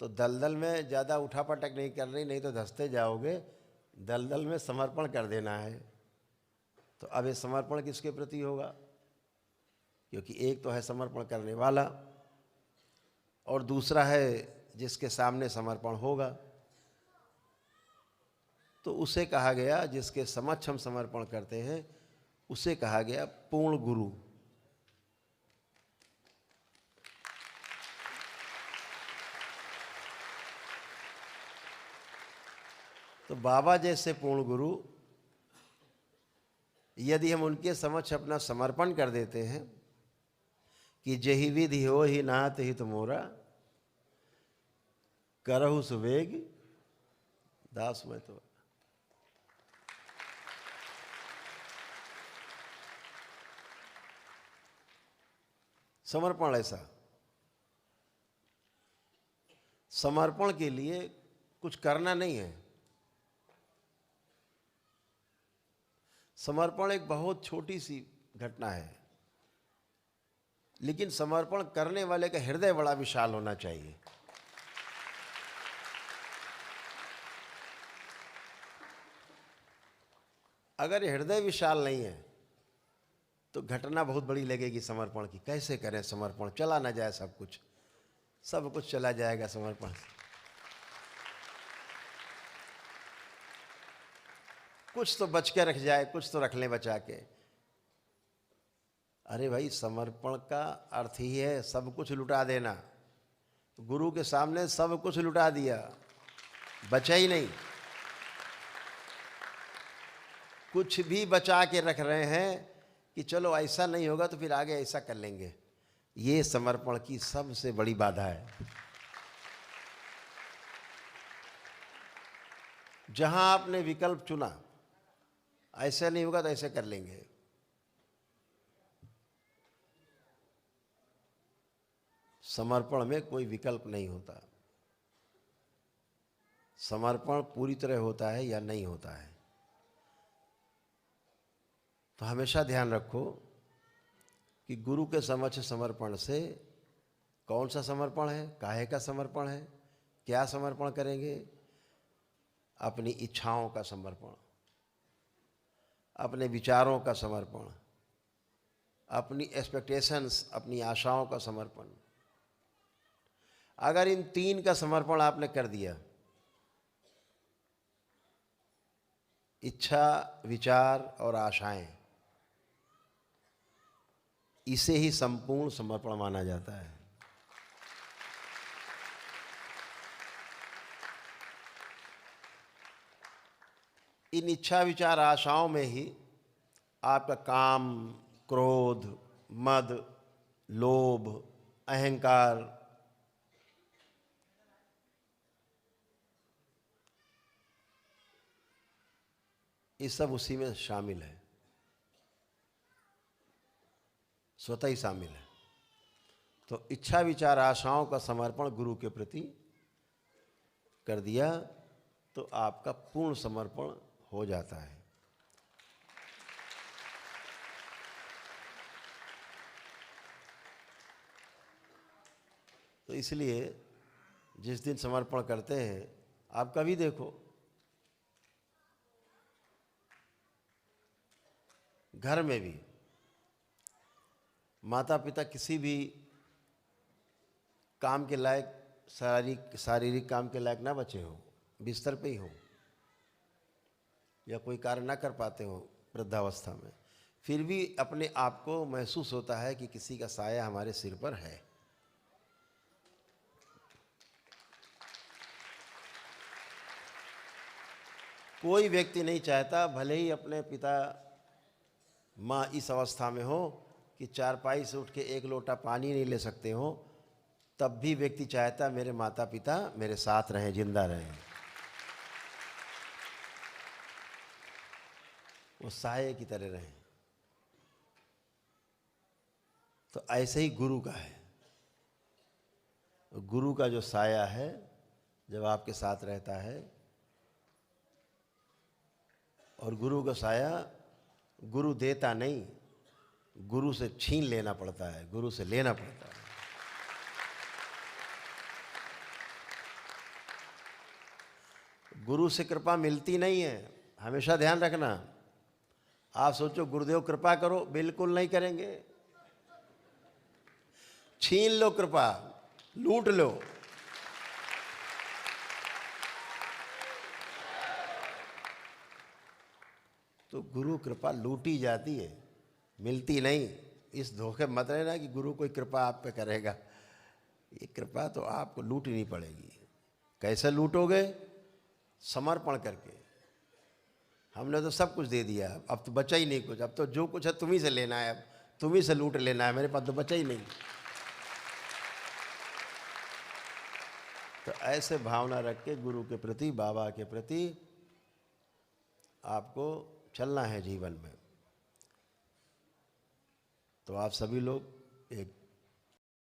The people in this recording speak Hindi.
तो दलदल में ज़्यादा उठापटक नहीं करनी, नहीं तो धंसते जाओगे। दलदल में समर्पण कर देना है। तो अब ये समर्पण किसके प्रति होगा? क्योंकि एक तो है समर्पण करने वाला और दूसरा है जिसके सामने समर्पण होगा। तो उसे कहा गया, जिसके समक्ष हम समर्पण करते हैं उसे कहा गया पूर्ण गुरु। तो बाबा जैसे पूर्ण गुरु यदि हम उनके समक्ष अपना समर्पण कर देते हैं कि जही विधि हो ही नाथ हित मोरा, करहु सुवेग दास मैं तो। समर्पण ऐसा, समर्पण के लिए कुछ करना नहीं है। समर्पण एक बहुत छोटी सी घटना है, लेकिन समर्पण करने वाले का हृदय बड़ा विशाल होना चाहिए। अगर हृदय विशाल नहीं है तो घटना बहुत बड़ी लगेगी समर्पण की। कैसे करें समर्पण, चला ना जाए सब कुछ, सब कुछ चला जाएगा समर्पण से। कुछ तो बच के रख जाए, कुछ तो रख लें बचा के। अरे भाई, समर्पण का अर्थ ही है सब कुछ लुटा देना। गुरु के सामने सब कुछ लुटा दिया, बचा ही नहीं। कुछ भी बचा के रख रहे हैं कि चलो ऐसा नहीं होगा तो फिर आगे ऐसा कर लेंगे। ये समर्पण की सबसे बड़ी बाधा है। जहां आपने विकल्प चुना, ऐसा नहीं होगा तो ऐसे कर लेंगे, समर्पण में कोई विकल्प नहीं होता। समर्पण पूरी तरह होता है या नहीं होता है। तो हमेशा ध्यान रखो कि गुरु के समक्ष समर्पण से कौन सा समर्पण है, काहे का समर्पण है, क्या समर्पण करेंगे? अपनी इच्छाओं का समर्पण, अपने विचारों का समर्पण, अपनी एक्सपेक्टेशंस, अपनी आशाओं का समर्पण। अगर इन तीन का समर्पण आपने कर दिया, इच्छा, विचार और आशाएं, इसे ही संपूर्ण समर्पण माना जाता है। इन इच्छा, विचार, आशाओं में ही आपका काम, क्रोध, मद, लोभ, अहंकार, ये सब उसी में शामिल है, स्वतः ही शामिल है। तो इच्छा, विचार, आशाओं का समर्पण गुरु के प्रति कर दिया तो आपका पूर्ण समर्पण हो जाता है। तो इसलिए जिस दिन समर्पण करते हैं, आप कभी देखो, घर में भी माता पिता किसी भी काम के लायक, शारीरिक काम के लायक ना बचे हो, बिस्तर पे ही हो या कोई कार्य ना कर पाते हो वृद्धावस्था में, फिर भी अपने आप को महसूस होता है कि किसी का साया हमारे सिर पर है। कोई व्यक्ति नहीं चाहता, भले ही अपने पिता माँ इस अवस्था में हो कि चारपाई से उठ के एक लोटा पानी नहीं ले सकते हो, तब भी व्यक्ति चाहता मेरे माता पिता मेरे साथ रहें, जिंदा रहें, वो साये की तरह रहें। तो ऐसे ही गुरु का है। गुरु का जो साया है जब आपके साथ रहता है, और गुरु का साया गुरु देता नहीं, गुरु से छीन लेना पड़ता है, गुरु से लेना पड़ता है। गुरु से कृपा मिलती नहीं है, हमेशा ध्यान रखना। आप सोचो गुरुदेव कृपा करो, बिल्कुल नहीं करेंगे। छीन लो कृपा, लूट लो। तो गुरु कृपा लूटी जाती है, मिलती नहीं। इस धोखे मत रहना कि गुरु कोई कृपा आप पे करेगा। ये कृपा तो आपको लूटनी पड़ेगी। कैसे लूटोगे? समर्पण करके। हमने तो सब कुछ दे दिया, अब तो बचा ही नहीं कुछ। अब तो जो कुछ है तुम्ही से लेना है, अब तुम्ही से लूट लेना है, मेरे पास तो बचा ही नहीं। तो ऐसे भावना रख के गुरु के प्रति, बाबा के प्रति आपको चलना है जीवन में। तो आप सभी लोग एक